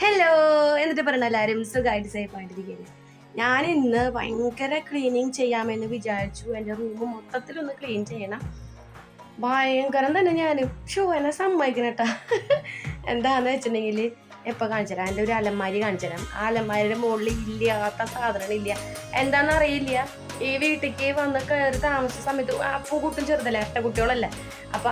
Hello, എന്നിട്ട് പറഞ്ഞ എല്ലാവരും സുഖമായിട്ട് സേഫായിട്ടിരിക്കുകയാണ്. ഞാൻ ഇന്ന് ഭയങ്കര ക്ലീനിങ് ചെയ്യാമെന്ന് വിചാരിച്ചു. എൻ്റെ റൂം മൊത്തത്തിലൊന്ന് ക്ലീൻ ചെയ്യണം. ഭയങ്കരം തന്നെ. ഞാൻ എന്നെ സമ്മതിക്കണം കേട്ടാ. എന്താണെന്ന് വെച്ചിട്ടുണ്ടെങ്കിൽ എപ്പോൾ കാണിച്ചു തരാം. എൻ്റെ ഒരു അലമാരി കാണിച്ചു തരാം. ആ അലമാരിയുടെ മുകളിൽ ഇല്ലാത്ത സാധനം ഇല്ല. എന്താണെന്ന് അറിയില്ല. ഈ വീട്ടിലേക്ക് വന്ന് കയറി താമസിച്ച സമയത്ത് അപ്പും കുട്ടും ചെറുതല്ലേ, കുട്ടികളല്ലേ. അപ്പം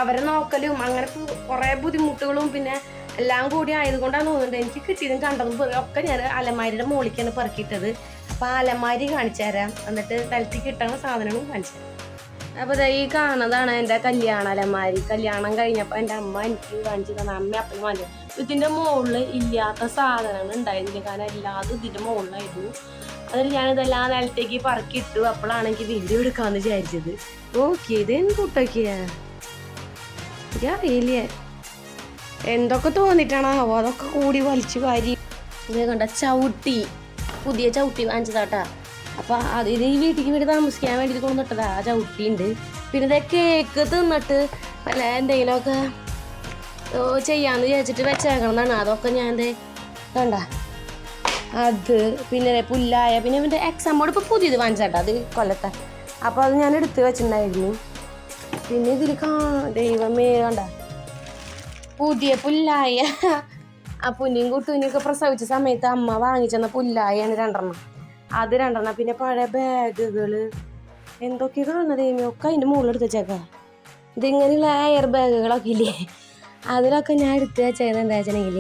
അവരെ നോക്കലും അങ്ങനെ കുറേ ബുദ്ധിമുട്ടുകളും പിന്നെ എല്ലാം കൂടി ആയതുകൊണ്ടാണ് തോന്നുന്നത് എനിക്ക് കിട്ടിയതും കണ്ടതും ഒക്കെ ഞാൻ അലമാരിയുടെ മുകളിലേക്കാണ് പെറുക്കിയിട്ടത്. അപ്പം ആ അലമാരി കാണിച്ചു തരാം, എന്നിട്ട് നിലത്തേക്ക് കിട്ടുന്ന സാധനങ്ങളും കാണിച്ചു തരാം. അപ്പോൾ ഈ കാണുന്നതാണ് എൻ്റെ കല്യാണ അലമാരി. കല്യാണം കഴിഞ്ഞപ്പോൾ എൻ്റെ അമ്മ എനിക്ക് കാണിച്ചു തന്നെ, അമ്മ അപ്പം വാങ്ങി. ഇതിൻ്റെ മുകളിൽ ഇല്ലാത്ത സാധനങ്ങൾ ഉണ്ടായിരുന്നില്ല, കാരണം എല്ലാതും ഇതിൻ്റെ മുകളിലായിരുന്നു. അതിൽ ഞാനിതെല്ലാം നിലത്തേക്ക് പെറുക്കിയിട്ടു. അപ്പോഴാണ് എനിക്ക് വീഡിയോ എടുക്കാമെന്ന് വിചാരിച്ചത്. ഓക്കെ, ഇതെന്ത് കൂട്ടൊക്കെയാ അറിയില്ലേ, എന്തൊക്കെ തോന്നിട്ടാണോ അതൊക്കെ കൂടി വലിച്ചു വാരി. ഇതേ കണ്ട ചവിട്ടി, പുതിയ ചവിട്ടി വാങ്ങിച്ചതാട്ടാ. അപ്പം അതിന് ഈ വീട്ടിലേക്ക് വേണ്ടി താമസിക്കാൻ വേണ്ടിയിട്ട് കൊണ്ടിട്ടതാ. ആ ചവിട്ടി ഉണ്ട്. പിന്നെ ഇതേ കേക്ക് തിന്നിട്ട് അല്ല എന്തെങ്കിലുമൊക്കെ ചെയ്യാന്ന് വിചാരിച്ചിട്ട് വെച്ചേക്കണമെന്നാണ്. അതൊക്കെ ഞാൻ എന്തേ കണ്ട അത്. പിന്നെ പുല്ലായ പിന്നെ ഇവൻ്റെ എക്സാം ബോർഡ് ഇപ്പോൾ പുതിയത് വാങ്ങിച്ചാട്ടാ, അത് കൊല്ലത്തെ. അപ്പോൾ അത് ഞാൻ എടുത്ത് വെച്ചിട്ടുണ്ടായിരുന്നു. പിന്നെ ഇതിൽ ദൈവമേ കണ്ട പുതിയ പുല്ലായ. ആ പുല്ലിയും കുട്ടൂനെയൊക്കെ പ്രസവിച്ച സമയത്ത് അമ്മ വാങ്ങിച്ചെന്ന പുല്ലായാണ് 2 അത് 2. പിന്നെ പഴയ ബാഗുകൾ എന്തൊക്കെ കാണുന്നത് ഒക്കെ അതിൻ്റെ മുകളിൽ എടുത്ത് വെച്ചേക്കാം. ഇതിങ്ങനെയുള്ള എയർ ബാഗുകളൊക്കെ ഇല്ലേ, അതിലൊക്കെ ഞാൻ എടുത്ത് വെച്ചത് എന്താ വെച്ചിട്ടുണ്ടെങ്കിൽ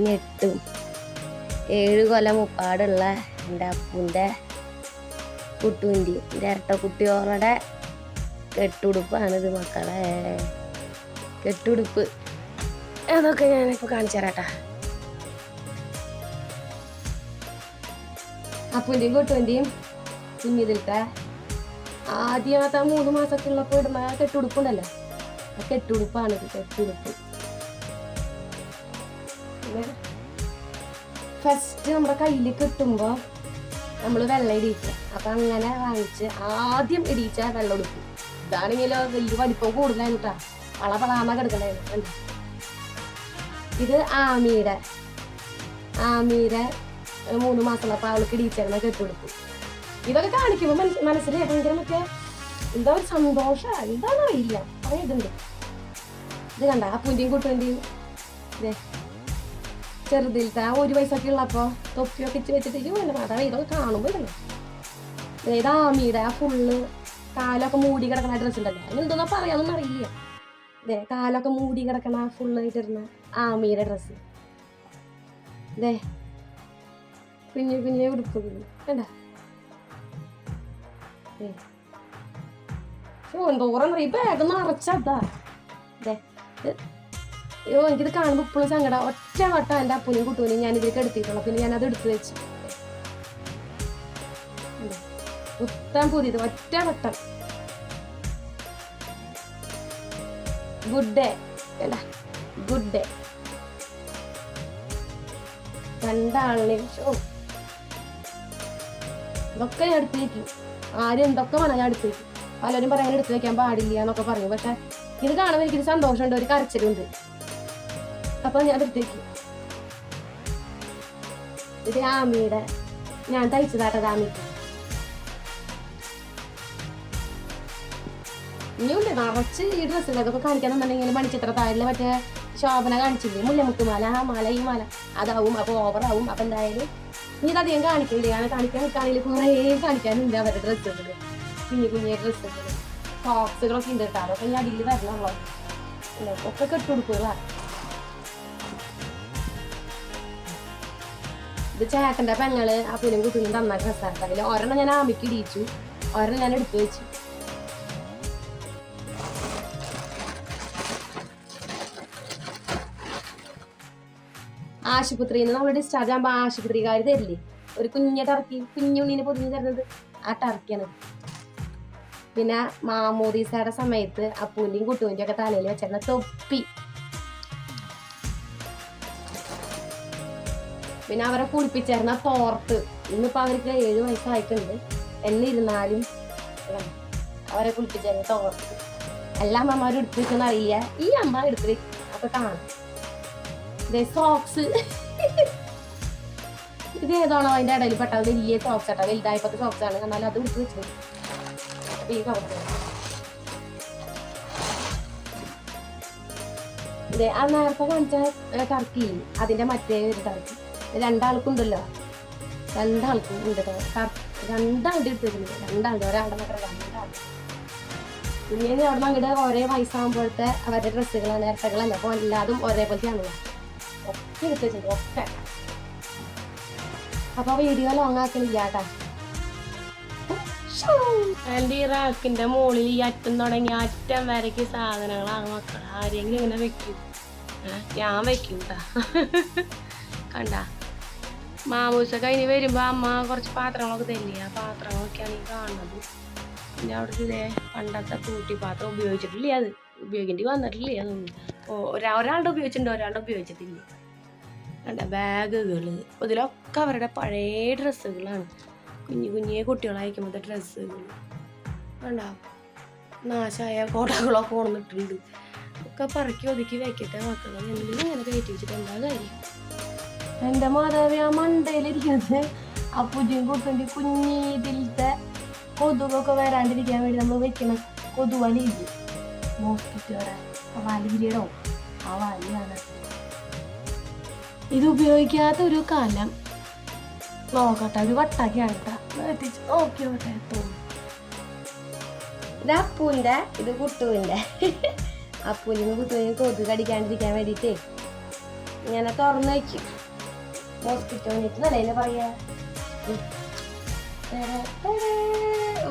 ഞെട്ടും. 7 കൊല്ലം മുപ്പാടുള്ള എൻ്റെ അപ്പൂൻ്റെ കുട്ടൂൻ്റെ ഇരട്ട കുട്ടിയോടെ കെട്ടുടുപ്പാണിത് മക്കളെ, കെട്ടുടുപ്പ്. അതൊക്കെ ഞാനിപ്പോൾ കാണിച്ചു തരാട്ടാ. അപ്പൂൻ്റെയും കുട്ടുവിൻ്റെയും കുഞ്ഞിതിലത്തെ ആദ്യത്തെ 3 മാസമൊക്കെ ഉള്ളപ്പോൾ ഇടുന്ന കെട്ടുടുപ്പുണ്ടല്ലോ, ആ കെട്ടുടുപ്പാണിത്, കെട്ടുടുപ്പ്. ഫസ്റ്റ് നമ്മുടെ കയ്യിൽ കിട്ടുമ്പോൾ നമ്മൾ വെള്ളം ഇടിയിക്കുക. അപ്പം അങ്ങനെ വാങ്ങിച്ച് ആദ്യം ഇടിയിച്ച വെള്ളം എടുക്കും. ഇതാണെങ്കിലോ വലിയ വലിപ്പം കൂടുതലായിരുന്നു കേട്ടോ, വളപളാമ കിടക്കണ്ടായിരുന്നു. ഇത് ആമിയുടെ 3 മാസമുള്ളപ്പോൾ അവൾക്ക് ഇടിയിച്ചിരുന്ന കെട്ടുകൊടുക്കും. ഇതൊക്കെ കാണിക്കുമ്പോൾ മനസ്സിൽ ഭയങ്കര മറ്റേ എന്താ ഒരു സന്തോഷം, എന്താണെന്ന് അറിയില്ല, കുറേ ഇതുണ്ട്. ഇത് കണ്ട അപ്പൂൻ്റെയും കുട്ടുവിൻ്റെയും ഇതേ ചെറുതിലത്തെ 1 വയസ്സൊക്കെ ഉള്ളപ്പോൾ തൊപ്പിയൊക്കെ വെച്ചിട്ട് അതാണ് ഇതൊക്കെ കാണുമ്പോൾ ഇതല്ലേ. അതായത് ആമിയുടെ ആ ഫുള്ള് കാലൊക്കെ മൂടി കിടക്കണ ഡ്രസ്സ് ഉണ്ടല്ലോ, അതിനെന്തോന്നാ പറയാമെന്നൊന്നും അറിയില്ല. അതെ, കാലൊക്കെ മൂടി കിടക്കണ ഫുള്ളായിട്ടിരുന്ന ആമിയുടെ ഡ്രസ്സ്. അതെ, കുഞ്ഞു ഉടുപ്പുകൾ കണ്ട. എന്തോരം ഈ ബാഗ് നിറച്ചതാ. അതെ, അയ്യോ എനിക്കിത് കാണുമ്പോൾ ഇപ്പോഴും സങ്കടം. ഒറ്റ വട്ടം എൻ്റെ അപ്പൂനെയും കുട്ടൂനെയും ഞാൻ ഇതിലേക്ക് എടുത്തിട്ടുള്ളൂ. പിന്നെ ഞാനത് എടുത്ത് വെച്ചു. ഉത്താൻ പുതിയത് ഒറ്റ വട്ടം. ഗുഡ് ഡേ വേണ്ട, ഗുഡ് ഡേ. 2 ആളിനെ ഇതൊക്കെ ഞാൻ എടുത്ത് വയ്ക്കും. ആരും എന്തൊക്കെ പറഞ്ഞാൽ ഞാൻ എടുത്ത് വയ്ക്കും. പലരും പറയാൻ എടുത്ത് വെക്കാൻ പാടില്ല എന്നൊക്കെ പറയും. പക്ഷെ ഇത് കാണുമ്പോൾ എനിക്കൊരു സന്തോഷമുണ്ട്, ഒരു കരച്ചിലുണ്ട്. അപ്പൊ ഞാൻ എടുത്ത് വയ്ക്കും. ഇത് ആമിയുടെ ഞാൻ തയ്ച്ചതാട്ടത് ആമിക്ക്. ഇനിയുണ്ട് നിറച്ച് ഈ ഡ്രസ്സിൽ. അതൊക്കെ കാണിക്കാന്നുണ്ടെങ്കിൽ മണിച്ചിത്ര താഴിലെ മറ്റേ ശോഭന കാണിച്ചില്ലേ, മുല്ലമുട്ടുമാല, ആ മാല ഈ മാല അതാവും. അപ്പോൾ ഓവറാവും. അപ്പം എന്തായാലും നീ ഇതധികം കാണിക്കില്ലേ, ഞാൻ കാണിക്കാൻ നിൽക്കുകയാണെങ്കിൽ കുറേ കാണിക്കാനുണ്ട് അവരുടെ ഡ്രസ്സുകൾ, കുഞ്ഞു ഡ്രസ്സുകൾ, സോക്സുകളൊക്കെ ഉണ്ട് കേട്ടോ. അതൊക്കെ ഞാൻ അടിയിൽ വരണമല്ലോ, ഒക്കെ കെട്ടുകൊടുക്കുകയാണ്. ഇത് ചേട്ടൻ്റെ പെങ്ങള് അപ്പനും കുട്ടിനും തന്ന ഡ്രസ്സാണ്. അതിൽ ഒരെണ്ണം ഞാൻ ആമിക്ക് ഇടിയിച്ചു, ഒരെണ്ണം ഞാൻ എടുത്തു വെച്ചു. ആശുപത്രിയിൽ നിന്ന് നമ്മൾ ഡിസ്ചാർജ് ആകുമ്പോൾ ആശുപത്രിക്കാർ തരില്ലേ ഒരു കുഞ്ഞ ടർക്കി, കുഞ്ഞുണ്ണീനെ പൊതിഞ്ഞ് തരുന്നത്, ആ ടർക്കിയാണ്. പിന്നെ മാമോദീസയുടെ സമയത്ത് അപ്പൂൻ്റെയും കുട്ടുവിൻ്റെയും ഒക്കെ തലയിൽ വെച്ചിരുന്ന തൊപ്പി. പിന്നെ അവരെ കുളിപ്പിച്ചിരുന്ന തോർത്ത്. ഇന്നിപ്പോൾ അവർക്ക് 7 വയസ്സായിട്ടുണ്ട്. എന്നിരുന്നാലും അവരെ കുളിപ്പിച്ചിരുന്ന തോർത്ത് എല്ലാ അമ്മമാരും എടുത്ത് വെച്ചെന്ന് അറിയില്ല, ഈ അമ്മ എടുത്ത് വെക്കും. അപ്പൊ കാണാം ഇതേ സോക്സ്. ഇത് ഏതാണോ അതിൻ്റെ ഇടയിൽ പെട്ടത്? വലിയ സോക്സ് ആട്ടോ, വലുതായപ്പോഴത്തെ സോക്സ് ആണ്. എന്നാലും അത് വിട്ട് വെച്ചത്. അപ്പൊ ഈ സോക്സ് ഇതേ ആ നേരത്തെ കാണിച്ച ടർക്കി, അതിന്റെ മറ്റേ ഒരു ടർക്കി. രണ്ടാൾക്കുണ്ടല്ലോ, രണ്ടാൾക്കും ഉണ്ട്. രണ്ടാളുടെ എടുത്തിരുന്നത്, രണ്ടാളുടെ ഒരാളുടെ മാത്രം രണ്ടാൾ. പിന്നെ അവിടെ നിന്ന് അങ്ങോട്ട് ഒരേ വയസ്സാകുമ്പോഴത്തെ അവരുടെ ഡ്രസ്സുകളാണ്, ഇരട്ടകളല്ല. അപ്പോൾ എല്ലാതും ഒരേപോലത്തെയാണല്ലോ, ഒക്കെ എടുത്ത് വെച്ചിട്ടുണ്ട് ഒക്കെ. അപ്പൊ വീഡിയോ ലോങ് ആക്കണില്ല കേട്ടാ. എൻ്റെ ഈ റാക്കിന്റെ മുകളിൽ ഈ അറ്റം തുടങ്ങി അറ്റം വരയ്ക്ക് സാധനങ്ങളാണ് മക്കൾ. ആരെങ്കിലും ഇങ്ങനെ വെക്കും, ഞാൻ വെക്കും കേട്ടാ. കണ്ട മാമൂസ കഴിഞ്ഞ് വരുമ്പോ അമ്മ കുറച്ച് പാത്രങ്ങളൊക്കെ തരില്ല. ആ പാത്രങ്ങളൊക്കെയാണ് ഈ കാണുന്നത്. പിന്നെ അവിടുത്തെ ഇതേ പണ്ടത്തെ കൂട്ടിപ്പാത്രം ഉപയോഗിച്ചിട്ടില്ല, അത് ഉപയോഗിക്കേണ്ടി വന്നിട്ടില്ല. അതൊന്നും ഒരാളുടെ ഉപയോഗിച്ചിട്ടുണ്ട്, ഒരാളുടെ ഉപയോഗിച്ചിട്ടില്ല. കണ്ട ബാഗുകൾ, ഇതിലൊക്കെ അവരുടെ പഴയ ഡ്രസ്സുകളാണ്. കുഞ്ഞു കുട്ടികളായിരിക്കുമ്പോഴത്തെ ഡ്രസ്സുകൾ കണ്ട. നാശമായ കോട്ടകളൊക്കെ കൊണ്ടിട്ടുണ്ട്. ഒക്കെ പറക്കി ഒതുക്കി വെക്കട്ടെ മക്കളെ. എന്തെങ്കിലും ഇങ്ങനെ കയറ്റി വെച്ചിട്ട് എന്താ കാര്യം? എൻ്റെ മാതാവി ആ മണ്ടയിലിരിക്കുന്നത് ആ പുതിയ കുട്ടൻ്റെ കുഞ്ഞിതിലത്തെ കൊതുകൊക്കെ വരാണ്ടിരിക്കാൻ വേണ്ടി നമ്മൾ വെക്കണ കൊതുവലിയില്ലേ, മോസ്കിറ്റോടെ ആ വലിയിലോ, ആ വലിയാണ്. ഇത് ഉപയോഗിക്കാത്ത ഒരു കാലം നോക്കട്ടെ, ഒരു വട്ടാക്കിയാണ് എത്തിച്ച് നോക്കിയോട്ടെ. ഇത് അപ്പൂൻ്റെ, ഇത് കുട്ടുവിൻ്റെ. അപ്പൂനും കുട്ടുവിനും കൊതുക് കടിക്കാണ്ടിരിക്കാൻ വേണ്ടിയിട്ടേ ഇങ്ങനെ തുറന്നു വയ്ക്കും. മോസ്കിറ്റോ നെറ്റ് നല്ല പറയാ.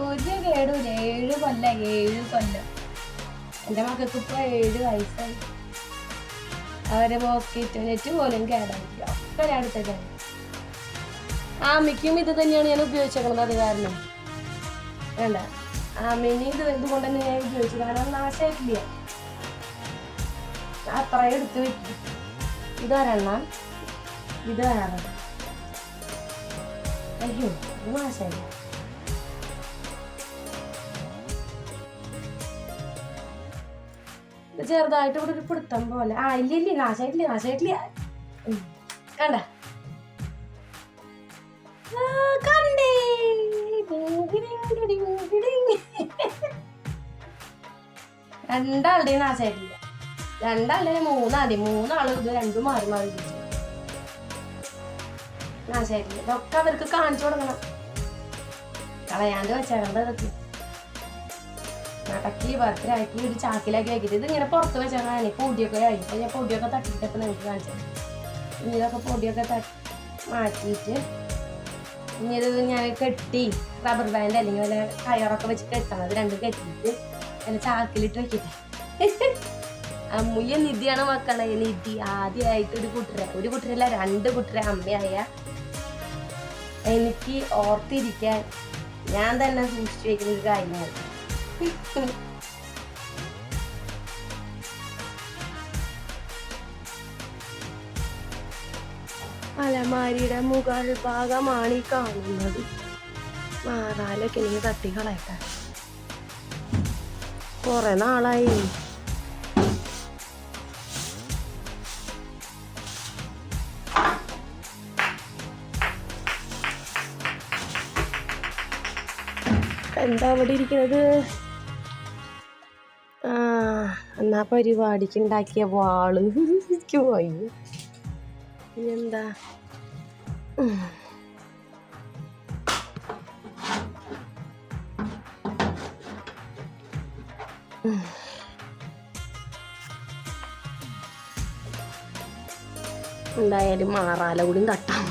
ഒരു കേടൂല. 7 കൊല്ലം 7 കൊല്ലം. എൻ്റെ മക്കൾക്ക് ഇപ്പോൾ 7 വയസ്സായി. അവരെ മോസ്കിറ്റോ നെറ്റ് പോലും കേടായില്ല, ഒക്കെ ഞാൻ എടുത്തതാണ്. ആമിക്കും ഇത് തന്നെയാണ് ഞാൻ ഉപയോഗിച്ചേക്കണത്. അത് കാരണം വേണ്ട, ആമിന് ഇതുകൊണ്ട് തന്നെ ഞാൻ ഉപയോഗിച്ചു. കാരണം നാശമായിട്ടില്ല, അത്രയും എടുത്ത് വെക്കും. ഇതൊരെണ്ണം, ഇത് വേറെ. അയ്യോ ഇത് നാശമില്ല. ഇത് ചെറുതായിട്ട് ഇവിടെ ഒരു പിടുത്തം പോലെ. ഇല്ല നാശമായിട്ടില്ല. കണ്ട കണ്ടേ, രണ്ടാളുടെയും നാശമായിട്ടില്ല. രണ്ടാളുടെ മൂന്നാളും ഇത് രണ്ടും മാറി നാശമായിട്ടില്ല. ഇതൊക്കെ അവർക്ക് കാണിച്ചു കൊടുക്കണം. കളയാണ്ട് വെച്ചേക്കണ്ട. ഇതൊക്കെ നടക്കി ഭദ്രമാക്കി ഒരു ചാക്കിലാക്കി വെക്കിട്ട് ഇതിങ്ങനെ പുറത്ത് വെച്ചാൽ പൊടിയൊക്കെ ആയി. അപ്പൊ ഞാൻ പൊടിയൊക്കെ തട്ടിയിട്ടപ്പോൾ നിങ്ങൾക്ക് കാണിച്ചത്. ഇതൊക്കെ പൊടിയൊക്കെ മാറ്റിയിട്ട് ഇനി ഇത് ഞാൻ കെട്ടി റബ്ബർ ബാൻഡ് അല്ലെങ്കിൽ വല്ല കയറൊക്കെ വെച്ച് കെട്ടണത് രണ്ടും കെട്ടിയിട്ട് നല്ല ചാക്കിലിട്ട് വെക്കട്ടെ. അമ്മുയ്യ നിധിയാണ് മക്കളെ. നിധി ആദ്യമായിട്ട് ഒരു കുട്ടരല്ല 2 കുട്ടര അമ്മയായ എനിക്ക് ഓർത്തിരിക്കാൻ ഞാൻ തന്നെ സൂക്ഷിച്ചു വയ്ക്കുന്ന ഒരു കാര്യമാണ്. അലമാരിയുടെ മുകൾ ഭാഗമാണ് ഈ കാണുന്നത്. മാറാലൊക്കെ എനിക്ക് തട്ടിക്കളയട്ടെ. കുറെ നാളായി. എന്താ അവിടെ ഇരിക്കുന്നത്? എന്നാ പരിപാടിക്ക് ഉണ്ടാക്കിയ വാള് പോയി. എന്താ എന്തായാലും മാറാല കൂടി തട്ടാം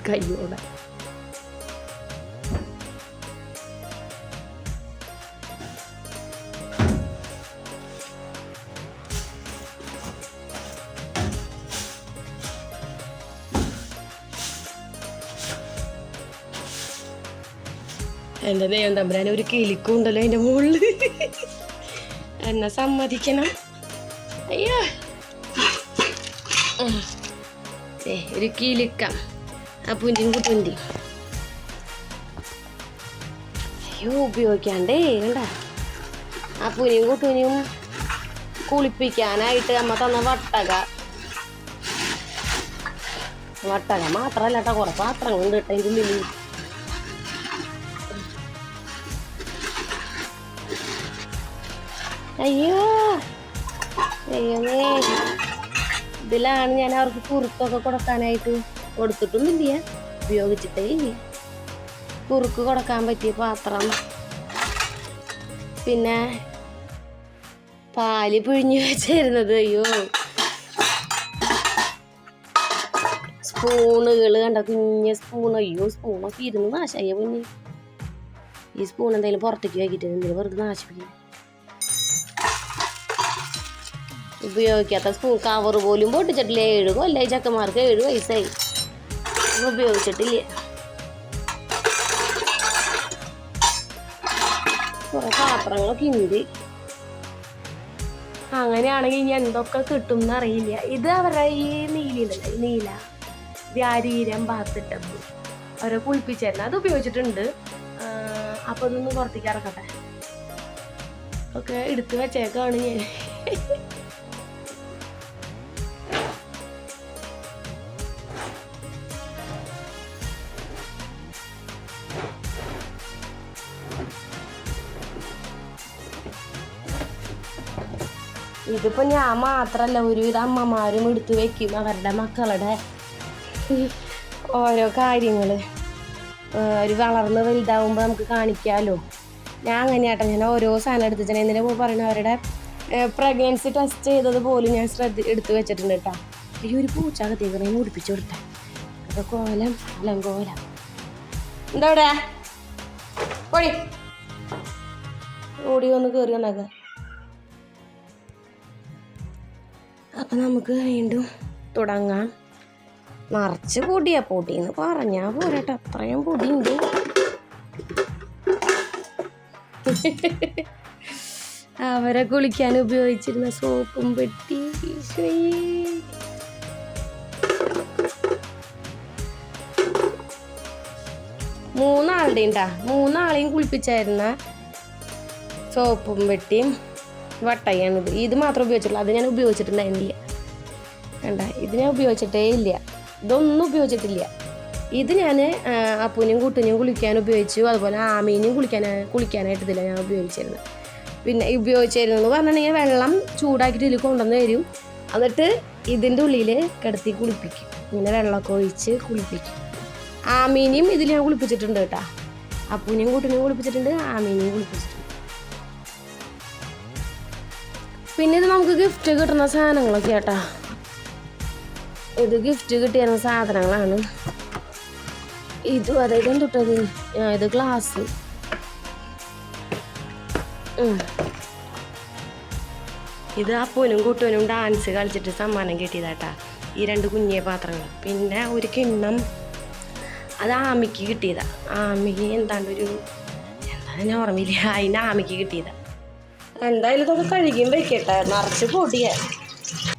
കയ്യോടെ. എൻ്റെ ദൈവം തമ്പുരാൻ, ഒരു കിളിക്കും ഉണ്ടല്ലോ അതിൻ്റെ മുകളിൽ. എന്നെ സമ്മതിക്കണം. അയ്യോ ഒരു കിളിക്കം ആ പുഞ്ചിൻ കുട്ടുണ്ടി. അയ്യോ ഉപയോഗിക്കാണ്ടേ കണ്ട. ആ പുനിയും കുട്ടുനിയും കുളിപ്പിക്കാനായിട്ട് അമ്മ തന്ന വട്ടക വട്ടകം മാത്രമല്ല കേട്ടോ, കുറെ പാത്രങ്ങളുണ്ട് കേട്ടോ അതിൻ്റെ ഉള്ളിൽ. അയ്യോ അയ്യോമേ, ഇതിലാണ് ഞാൻ അവർക്ക് കുറുക്കൊക്കെ കൊടുക്കാനായിട്ട് കൊടുത്തിട്ടൊന്നുമില്ല, ഉപയോഗിച്ചിട്ടേ ഇല്ല. കുറുക്ക് കൊടുക്കാൻ പറ്റിയ പാത്രം, പിന്നെ പാല് പിഴിഞ്ഞ് വെച്ചിരുന്നത്. അയ്യോ, സ്പൂണുകൾ കണ്ട, കുഞ്ഞ സ്പൂൺ. അയ്യോ, സ്പൂണൊക്കെ ഇരുന്ന് നാശായ പിന്നെ. ഈ സ്പൂൺ എന്തായാലും പുറത്തേക്ക് വയ്ക്കിട്ട് എന്തെങ്കിലും വെറുതെ നാശിപ്പിക്കും. ഉപയോഗിക്കാത്ത സ്പൂൺ കവർ പോലും പൊട്ടിച്ചിട്ടില്ല. 7 കൊല്ലായി, ചക്കന്മാർക്ക് 7 വയസ്സായി, ഉപയോഗിച്ചിട്ടില്ല. കുറെ പാത്രങ്ങളൊക്കെ ഉണ്ട്. അങ്ങനെയാണെങ്കിൽ ഇനി എന്തൊക്കെ കിട്ടും എന്നറിയില്ല. ഇത് അവരുടെ ഈ നീലയിലല്ല, ഈ നീല വ്യാരീരം ബാത്തിട്ടപ്പ് അവരെ കുളിപ്പിച്ചായിരുന്നു, അത് ഉപയോഗിച്ചിട്ടുണ്ട്. അപ്പൊ അതൊന്ന് പുറത്തേക്ക് ഇറക്കട്ടെ, ഒക്കെ എടുത്ത് വെച്ചേക്കാണ് ഞാൻ. ഇതിപ്പോ ഞാൻ മാത്രല്ല, ഒരുവിധ അമ്മമാരും എടുത്തു വെക്കും അവരുടെ മക്കളുടെ ഓരോ കാര്യങ്ങള്. ഒരു വളർന്ന് വലുതാവുമ്പോൾ നമുക്ക് കാണിക്കാമല്ലോ. ഞാൻ അങ്ങനെയാട്ടോ, ഞാൻ ഓരോ സാധനം എടുത്തിട്ട് എന്തിനാ പറയുന്നത്, അവരുടെ പ്രഗ്നൻസി ടെസ്റ്റ് ചെയ്തത് പോലും ഞാൻ എടുത്തു വെച്ചിട്ടുണ്ട് കേട്ടോ. ഈ ഒരു പൂച്ചകത്തേക്ക് മുടിപ്പിച്ചു കൊടുത്തേ, അപ്പൊ കോലം അലങ്കോലം. എന്താ ഇവിടെ ഓടി ഓടി വന്ന് കയറി വന്നേക്ക. അപ്പൊ നമുക്ക് വീണ്ടും തുടങ്ങാം. നിറച്ച് പൊടിയെന്ന് പറഞ്ഞാ പോരാട്ടോ, അത്രയും പൊടിയുണ്ട്. അവരെ കുളിക്കാൻ ഉപയോഗിച്ചിരുന്ന സോപ്പും പെട്ടി. 3 ആളുടെയും 3 ആളെയും കുളിപ്പിച്ചായിരുന്ന സോപ്പും പെട്ടിയും വട്ടയാണിത്. ഇത് മാത്രം ഉപയോഗിച്ചിട്ടുള്ളൂ, അത് ഞാൻ ഉപയോഗിച്ചിട്ടുണ്ടായിരുന്നില്ല. വേണ്ട, ഇത് ഞാൻ ഉപയോഗിച്ചിട്ടേ ഇല്ല, ഇതൊന്നും ഉപയോഗിച്ചിട്ടില്ല. ഇത് ഞാൻ അപ്പൂനെയും കുട്ടിനെയും കുളിക്കാൻ ഉപയോഗിച്ചു, അതുപോലെ ആമീനെയും കുളിക്കാനായിട്ട് ഇതില്ല ഞാൻ ഉപയോഗിച്ചിരുന്നത്. പിന്നെ ഉപയോഗിച്ചിരുന്നെന്ന് പറഞ്ഞിട്ടുണ്ടെങ്കിൽ വെള്ളം ചൂടാക്കിയിട്ട് ഇതിൽ കൊണ്ടുവന്ന് തരും, എന്നിട്ട് ഇതിൻ്റെ ഉള്ളിൽ കിടത്തി കുളിപ്പിക്കും. ഇങ്ങനെ വെള്ളമൊക്കെ ഒഴിച്ച് കുളിപ്പിക്കും. ആമീനെയും ഇതിൽ ഞാൻ കുളിപ്പിച്ചിട്ടുണ്ട് കേട്ടോ, അപ്പൂനെയും കുട്ടിനെയും കുളിപ്പിച്ചിട്ടുണ്ട്, ആമീനെയും കുളിപ്പിച്ചിട്ടുണ്ട്. പിന്നെ ഇത് നമുക്ക് ഗിഫ്റ്റ് കിട്ടുന്ന സാധനങ്ങളൊക്കെ കേട്ടാ. ഇത് ഗിഫ്റ്റ് കിട്ടിയ സാധനങ്ങളാണ്. ഇതും അതായത് തൊട്ടത് ഇത് ഗ്ലാസ്. ഇത് അപ്പൂനും കുട്ടൂനും ഡാൻസ് കളിച്ചിട്ട് സമ്മാനം കിട്ടിയതാട്ടാ, ഈ 2 കുഞ്ഞിയ പാത്രങ്ങൾ. പിന്നെ ഒരു കിണ്ണം, അത് ആമിക്ക് കിട്ടിയതാ. ആമിക്ക് എന്താണ്ടൊരു ഞാൻ ഓർമ്മയില്ല, അതിന് ആമിക്ക് കിട്ടിയതാ. എന്തായാലും ഇതൊക്കെ കഴുകിയും വെക്കട്ടെ, നിറച്ച് പൊടിയാ.